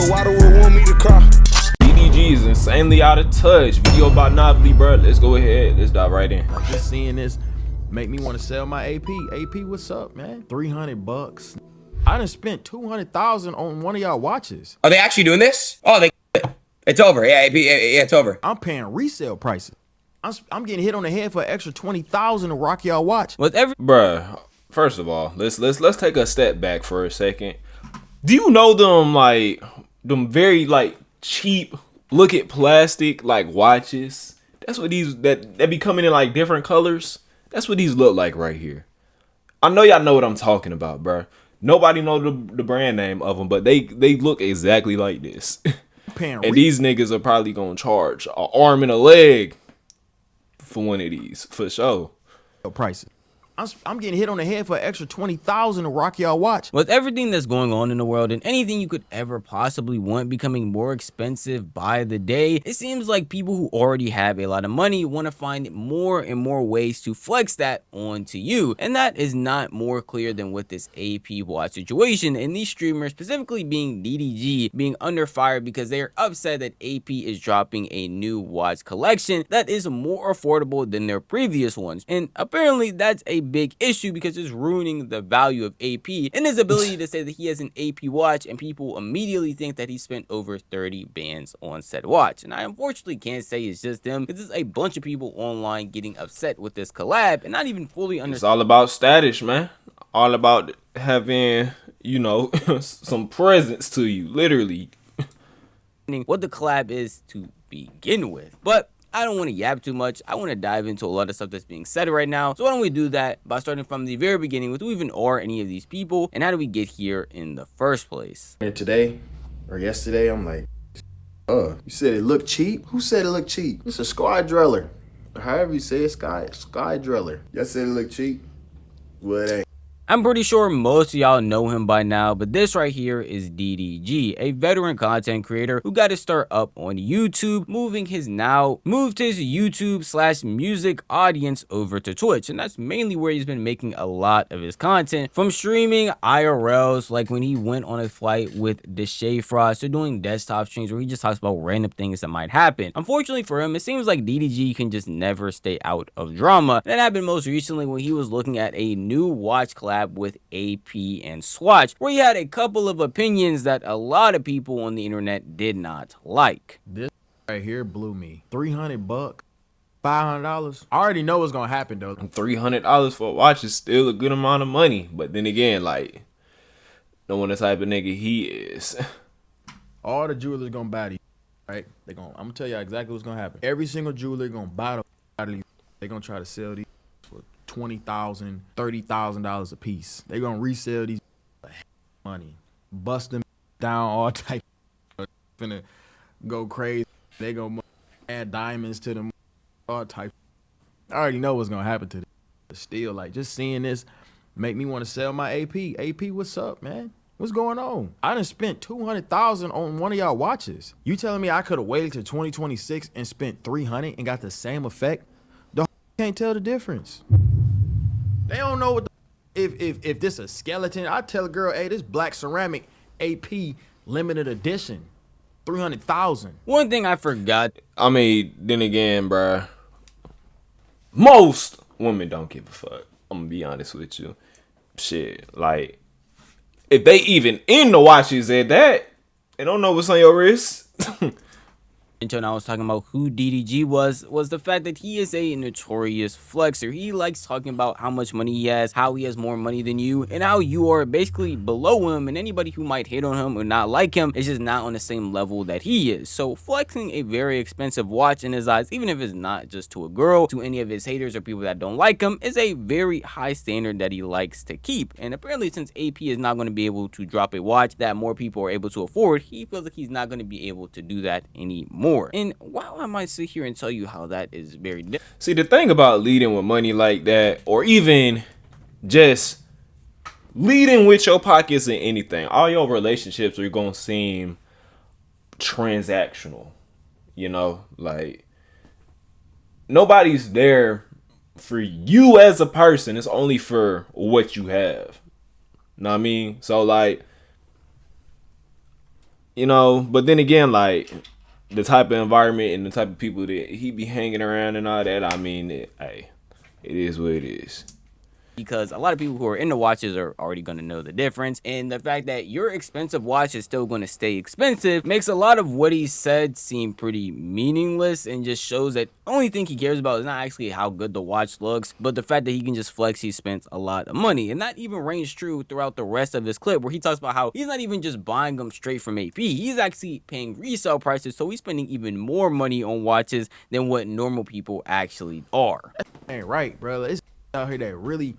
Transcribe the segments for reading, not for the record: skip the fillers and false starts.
So why do I want me to cry? DDG is insanely out of touch. Video about novelty, bro. Let's go ahead. Let's dive right in. Like, just seeing this make me want to sell my AP. AP, what's up, man? 300 bucks. I done spent 200,000 on one of y'all watches. Are they actually doing this? Oh, it's over. Yeah, it's over. I'm paying resale prices. I'm getting hit on the head for an extra 20,000 to rock y'all watch. Bruh, first of all, let's take a step back for a second. Do you know them very like cheap look at plastic like watches? That's what these that be coming in like different colors. That's what these look like right here. I know y'all know what I'm talking about, bruh. Nobody know the brand name of them, but they look exactly like this. And these niggas are probably gonna charge an arm and a leg for one of these, for sure. Prices. I'm getting hit on the head for an extra 20,000 to rock y'all watch. With everything that's going on in the world and anything you could ever possibly want becoming more expensive by the day, it seems like people who already have a lot of money want to find more and more ways to flex that onto you. And that is not more clear than with this AP watch situation, and these streamers, specifically being DDG, being under fire because they are upset that AP is dropping a new watch collection that is more affordable than their previous ones. And apparently that's a big issue because it's ruining the value of AP and his ability to say that he has an AP watch, and people immediately think that he spent over 30 bands on said watch. And I unfortunately can't say it's just him, because there's a bunch of people online getting upset with this collab and not even fully understand. It's all about status, man. All about having, you know, some presence to you, literally. What the collab is to begin with. But I don't want to yap too much. I want to dive into a lot of stuff that's being said right now. So why don't we do that by starting from the very beginning with who even are any of these people and how do we get here in the first place? And today or yesterday, I'm like, you said it looked cheap? Who said it looked cheap? It's a sky driller. Or however you say it, sky driller. Y'all said it looked cheap? Well, it ain't. I'm pretty sure most of y'all know him by now, but this right here is DDG, a veteran content creator who got his start up on YouTube, moved his YouTube/music audience over to Twitch, and that's mainly where he's been making a lot of his content, from streaming IRLs, like when he went on a flight with Deshae Frost, to doing desktop streams where he just talks about random things that might happen. Unfortunately for him, it seems like DDG can just never stay out of drama. That happened most recently when he was looking at a new watch collab with AP and Swatch, where he had a couple of opinions that a lot of people on the internet did not like. This right here blew me. 300 bucks, $500. I already know what's gonna happen though. $300 for a watch is still a good amount of money, but then again, like, knowing the type of nigga he is, all the jewelers gonna buy these, right? I'm gonna tell y'all exactly what's gonna happen. Every single jeweler gonna buy these. They're gonna try to sell these for $20,000, $30,000 a piece. They're gonna resell these money, bust them down, all type of finna go crazy. They gonna add diamonds to them, all type. I already know what's gonna happen to them. But still, like, just seeing this make me want to sell my AP. AP, what's up, man? What's going on? I done spent 200,000 on one of y'all watches. You telling me I could have waited till 2026 and spent 300 and got the same effect? The can't tell the difference. They don't know what if this a skeleton. I tell a girl, hey, this black ceramic AP limited edition, 300,000. One thing I forgot. I mean, then again, bruh, most women don't give a fuck. I'm gonna be honest with you. Shit, like, if they even in the watches at that, they don't know what's on your wrist. Until I was talking about who DDG was the fact that he is a notorious flexer. He likes talking about how much money he has, how he has more money than you, and how you are basically below him, and anybody who might hate on him or not like him is just not on the same level that he is. So flexing a very expensive watch in his eyes, even if it's not just to a girl, to any of his haters or people that don't like him, is a very high standard that he likes to keep. And apparently, since AP is not going to be able to drop a watch that more people are able to afford, he feels like he's not going to be able to do that anymore. And while I might sit here and tell you how that is very different. See, the thing about leading with money like that, or even just leading with your pockets in anything, all your relationships are going to seem transactional. You know, like, nobody's there for you as a person. It's only for what you have. Know what I mean? So, like, You know, but then again, like the type of environment and the type of people that he be hanging around and all that, I mean, hey, it is what it is. Because a lot of people who are into watches are already going to know the difference, and the fact that your expensive watch is still going to stay expensive makes a lot of what he said seem pretty meaningless, and just shows that the only thing he cares about is not actually how good the watch looks, but the fact that he can just flex he spent a lot of money. And that even rings true throughout the rest of this clip, where he talks about how he's not even just buying them straight from AP, he's actually paying resale prices, so he's spending even more money on watches than what normal people actually are. Ain't right, bro. It's out here that really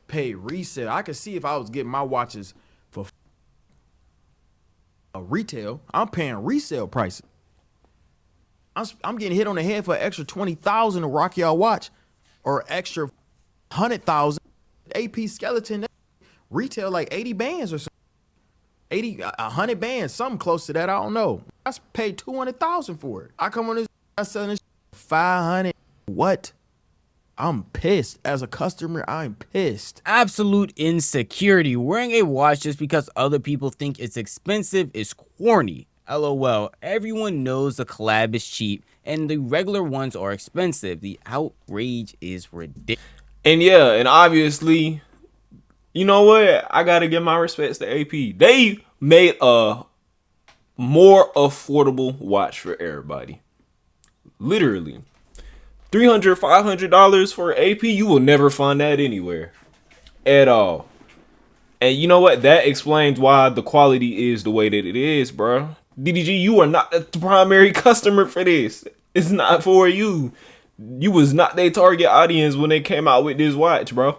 pay resale. I could see if I was getting my watches for a retail, I'm paying resale prices. I'm getting hit on the head for an extra 20,000 to rock y'all watch, or extra 100,000 AP skeleton. Retail like 80 bands or something. 100 bands, something close to that. I don't know. I paid 200,000 for it. I come on this, I selling this 500. What? I'm pissed. As a customer, I'm pissed. Absolute insecurity. Wearing a watch just because other people think it's expensive is corny. LOL. Everyone knows the collab is cheap and the regular ones are expensive. The outrage is ridiculous. And yeah, and obviously, you know what? I gotta give my respects to AP. They made a more affordable watch for everybody. Literally. $300, $500 for AP, you will never find that anywhere at all. And you know what? That explains why the quality is the way that it is, bro. DDG, you are not the primary customer for this. It's not for you. You was not their target audience when they came out with this watch, bro.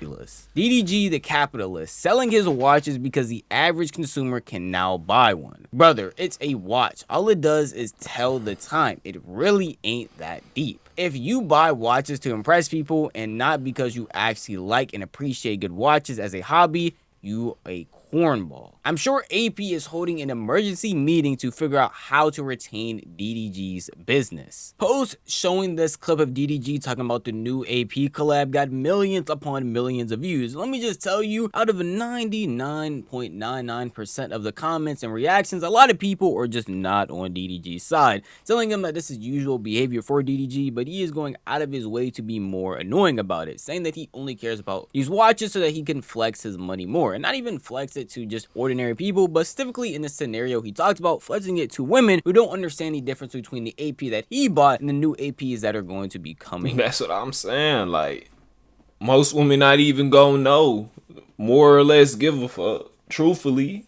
DDG the capitalist, selling his watches because the average consumer can now buy one. Brother, it's a watch. All it does is tell the time. It really ain't that deep. If you buy watches to impress people and not because you actually like and appreciate good watches as a hobby, you a cornball. I'm sure AP is holding an emergency meeting to figure out how to retain DDG's business. Posts showing this clip of DDG talking about the new AP collab got millions upon millions of views. Let me just tell you, out of 99.99% of the comments and reactions, a lot of people are just not on DDG's side, telling him that this is usual behavior for DDG, but he is going out of his way to be more annoying about it, saying that he only cares about these watches so that he can flex his money more, and not even flex it to just ordinary people, but specifically in this scenario he talked about, flexing it to women who don't understand the difference between the AP that he bought and the new APs that are going to be coming. That's what I'm saying. Like, most women not even gonna know, more or less give a fuck, truthfully.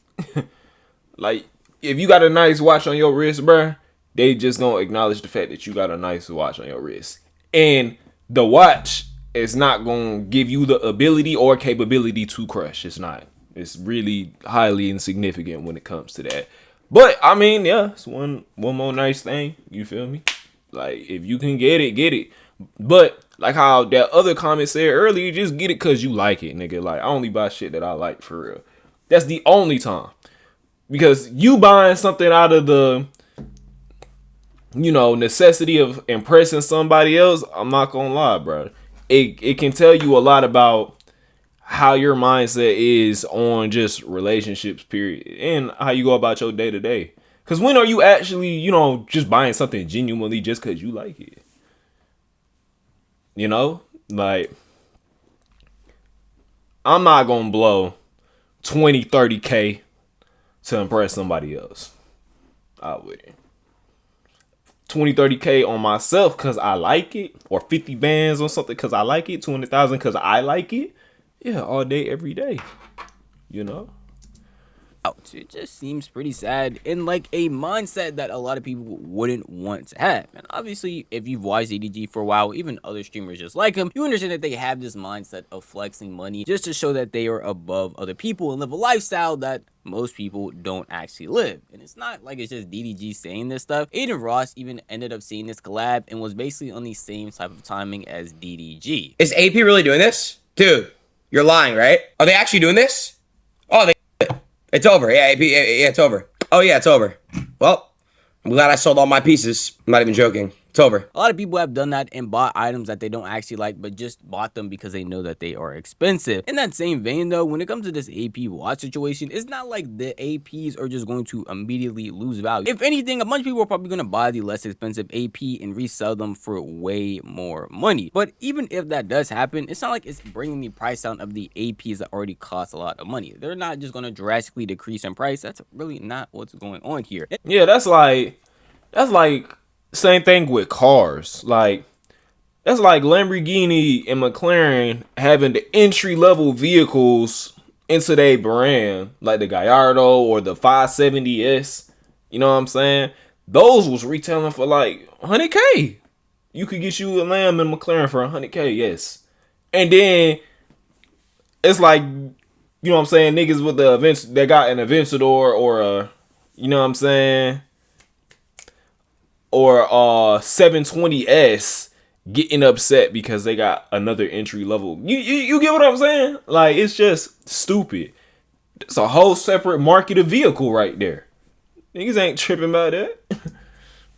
Like, if you got a nice watch on your wrist, bruh, they just gonna acknowledge the fact that you got a nice watch on your wrist. And the watch is not gonna give you the ability or capability to crush. It's not. It's really highly insignificant when it comes to that. But I mean, yeah, it's one more nice thing. You feel me? Like, if you can get it, get it. But like how that other comment said earlier, just get it cause you like it, nigga. Like, I only buy shit that I like for real. That's the only time. Because you buying something out of the, you know, necessity of impressing somebody else, I'm not gonna lie, bro. It can tell you a lot about how your mindset is on just relationships, period, and how you go about your day to day. Because when are you actually, you know, just buying something genuinely just because you like it? You know, like, I'm not gonna blow 20, 30K to impress somebody else. I wouldn't. 20, 30K on myself because I like it, or 50 bands on something because I like it, 200,000 because I like it. Yeah, all day, every day, you know? It just seems pretty sad, and like a mindset that a lot of people wouldn't want to have. And obviously, if you've watched EDG for a while, even other streamers just like him, you understand that they have this mindset of flexing money just to show that they are above other people and live a lifestyle that most people don't actually live. And it's not like it's just DDG saying this stuff. Aiden Ross even ended up seeing this collab and was basically on the same type of timing as DDG. Is AP really doing this? Dude, you're lying, right? Are they actually doing this? Oh, it's over. Yeah, it's over. Oh, yeah, it's over. Well, I'm glad I sold all my pieces. I'm not even joking. It's It's over. A lot of people have done that and bought items that they don't actually like, but just bought them because they know that they are expensive. In that same vein though, when it comes to this AP watch situation, it's not like the APs are just going to immediately lose value. If anything, a bunch of people are probably going to buy the less expensive AP and resell them for way more money. But even if that does happen, it's not like it's bringing the price down of the APs that already cost a lot of money. They're not just going to drastically decrease in price. That's really not what's going on here. Yeah, that's like same thing with cars. Like that's like Lamborghini and McLaren having the entry level vehicles into their brand, like the Gallardo or the 570S. You know what I'm saying? Those was retailing for like 100K. You could get you a Lamb and McLaren for 100K, yes. And then it's like, you know what I'm saying, niggas with the events that got an Aventador or a, you know what I'm saying, or 720S getting upset because they got another entry level. You get what I'm saying? Like, it's just stupid. It's a whole separate market of vehicle right there. Niggas ain't tripping about that.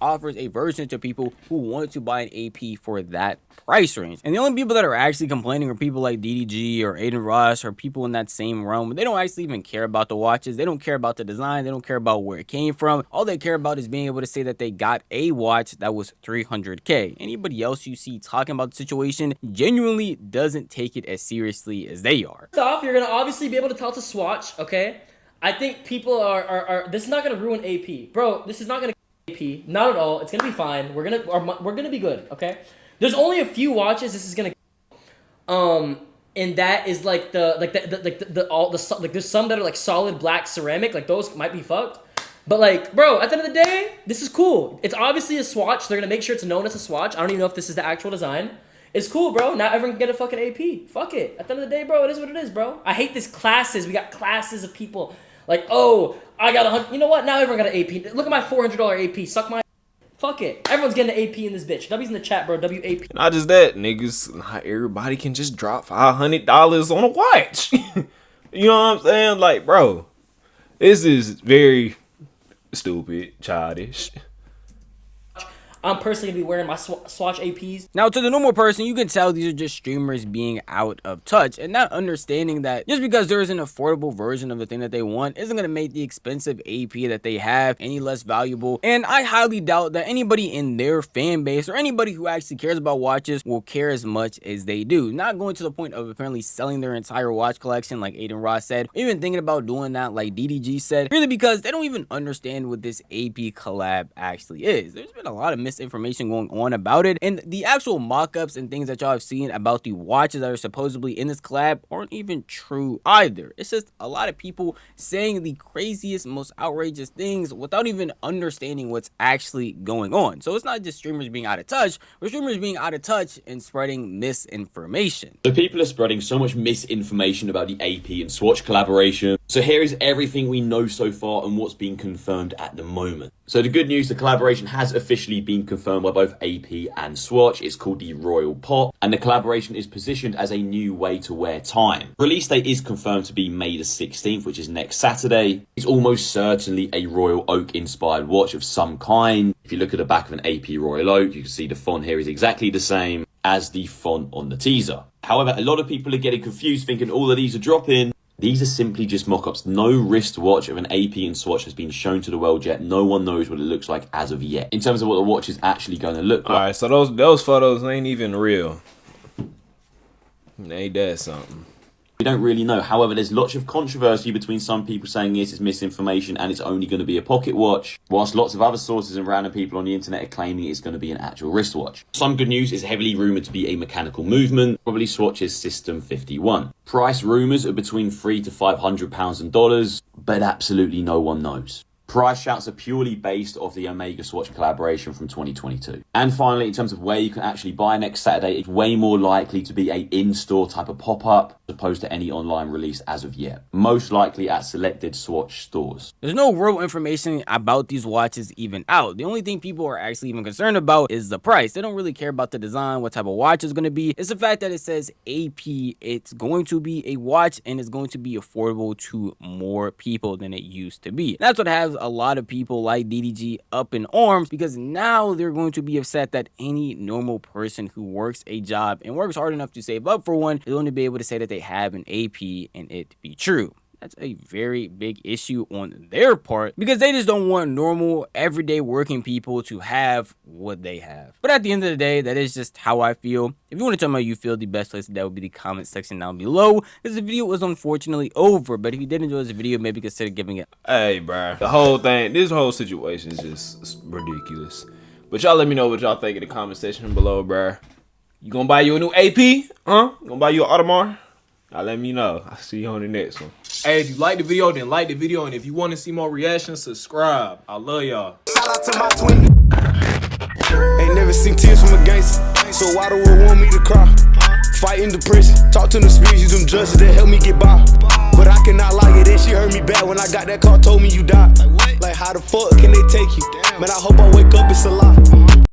Offers a version to people who want to buy an AP for that price range. And the only people that are actually complaining are people like DDG or Aiden Ross or people in that same realm. They don't actually even care about the watches. They don't care about the design. They don't care about where it came from. All they care about is being able to say that they got a watch that was 300K. Anybody else you see talking about the situation genuinely doesn't take it as seriously as they are. First off, you're gonna obviously be able to tell it's a swatch, okay? I think people are this is not gonna ruin AP. Bro, this is not gonna AP. Not at all. It's gonna be fine. We're gonna be good, okay? There's only a few watches this is gonna and that is like there's some that are like solid black ceramic, like those might be fucked. But like, bro, at the end of the day, this is cool. It's obviously a swatch. They're gonna make sure it's known as a swatch. I don't even know if this is the actual design. It's cool, bro. Now everyone can get a fucking AP. Fuck it. At the end of the day, bro, it is what it is, bro. I hate this classes. We got classes of people. Like, oh, I got 100. You know what? Now everyone got an AP. Look at my $400 AP. Suck my. Fuck it. Everyone's getting an AP in this bitch. W's in the chat, bro. WAP. Not just that, niggas. Not everybody can just drop $500 on a watch. You know what I'm saying? Like, bro, this is very stupid, childish. I'm personally gonna be wearing my Swatch APs. Now, to the normal person, you can tell these are just streamers being out of touch and not understanding that just because there is an affordable version of the thing that they want isn't going to make the expensive AP that they have any less valuable. And I highly doubt that anybody in their fan base or anybody who actually cares about watches will care as much as they do. Not going to the point of apparently selling their entire watch collection like Aiden Ross said, or even thinking about doing that like DDG said, really because they don't even understand what this AP collab actually is. There's been a lot of misinformation going on about it, and the actual mock-ups and things that y'all have seen about the watches that are supposedly in this collab aren't even true either. It's just a lot of people saying the craziest, most outrageous things without even understanding what's actually going on. So it's not just streamers being out of touch, but streamers being out of touch and spreading misinformation. So people are spreading so much misinformation about the AP and Swatch collaboration. So here is everything we know so far and what's been confirmed at the moment. So the good news, the collaboration has officially been confirmed by both AP and Swatch. It's called the Royal Pop, and the collaboration is positioned as a new way to wear time. Release date is confirmed to be May the 16th, which is next Saturday. It's almost certainly a Royal Oak inspired watch of some kind. If you look at the back of an AP Royal Oak, you can see the font here is exactly the same as the font on the teaser. However, a lot of people are getting confused thinking all of these are dropping. These are simply just mock-ups. No wristwatch of an AP and Swatch has been shown to the world yet. No one knows what it looks like as of yet. In terms of what the watch is actually going to look like. Alright, so those photos ain't even real. Ain't that something? We don't really know. However, there's lots of controversy between some people saying this is misinformation and it's only going to be a pocket watch, whilst lots of other sources and random people on the internet are claiming it's going to be an actual wristwatch. Some good news is heavily rumoured to be a mechanical movement, probably Swatch's System 51. Price rumours are between £300 to £500 in dollars, but absolutely no one knows. Price shouts are purely based off the Omega Swatch collaboration from 2022. And finally, in terms of where you can actually buy next Saturday, it's way more likely to be a in-store type of pop-up as opposed to any online release as of yet. Most likely at selected Swatch stores. There's no real information about these watches even out. The only thing people are actually even concerned about is the price. They don't really care about the design, what type of watch it's going to be. It's the fact that it says AP. It's going to be a watch and it's going to be affordable to more people than it used to be. That's what has a lot of people like DDG up in arms because now they're going to be upset that any normal person who works a job and works hard enough to save up for one is going to be able to say that they have an AP and it be true. That's a very big issue on their part because they just don't want normal, everyday working people to have what they have. But at the end of the day, that is just how I feel. If you want to tell me how you feel, the best place that would be the comment section down below. This video was unfortunately over, but if you did enjoy this video, maybe consider giving it. Hey, bro, the whole thing, this whole situation is just ridiculous. But y'all let me know what y'all think in the comment section below, bro. You gonna buy you a new AP? Huh? You gonna buy you an Audemars? Y'all let me know. I'll see you on the next one. Hey, if you like the video, then like the video. And if you want to see more reactions, subscribe. I love y'all. Shout out to my twin. Ain't never seen tears from a gangster, so why do I want me to cry? Fighting depression, talk to the spirits, use them judges that help me get by. But I cannot lie, that she hurt me bad when I got that call, told me you died. Like how the fuck can they take you? Man, I hope I wake up, it's a lie.